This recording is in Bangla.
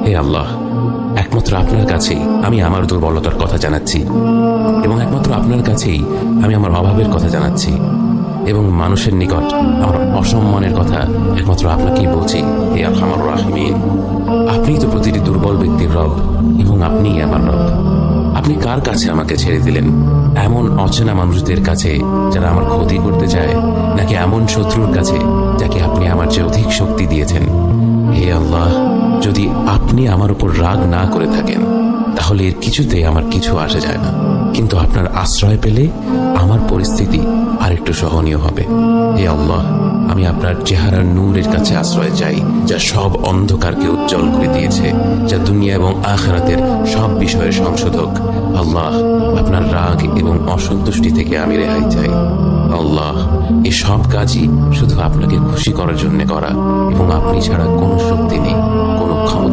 হে আল্লাহ, একমাত্র আপনার কাছেই আমি আমার দুর্বলতার কথা জানাচ্ছি, এবং একমাত্র আপনার কাছেই আমি আমার অভাবের কথা জানাচ্ছি, এবং মানুষের নিকট আমার অসম্মানের কথা একমাত্র আপনাকেই বলছি। হে আরহামার রাহিমিন, আপনিই তো প্রতিটি দুর্বল ব্যক্তির রব, এবং আপনিই আমার রব। আপনি কার কাছে আমাকে ছেড়ে দিলেন? এমন অচেনা মানুষদের কাছে যারা আমার ক্ষতি করতে চায়, নাকি এমন শত্রুর কাছে যাকে আপনি আমার চেয়ে অধিক শক্তি দিয়েছেন? হে আল্লাহ, যদি আপনি আমার উপর রাগ না করে থাকেন তাহলে এর কিছুতে আমার কিছু আসে যায় না, কিন্তু আপনার আশ্রয় পেলে আমার পরিস্থিতি আরেকটু সহনীয় হবে। হে আল্লাহ, আমি আপনার চেহারার নূরের কাছে আশ্রয় চাই, যা সব অন্ধকারকে উজ্জ্বল করে দিয়েছে, যা দুনিয়া এবং আখিরাতের সব বিষয়ের সংশোধক। আল্লাহ, আপনার রাগ এবং অসন্তুষ্টি থেকে আমি রেহাই চাই। আল্লাহ, এই সব কাজই শুধু আপনাকে খুশি করার জন্য করা, এবং আপনি ছাড়া কোনো শক্তি নেই, কোনো ক্ষমতা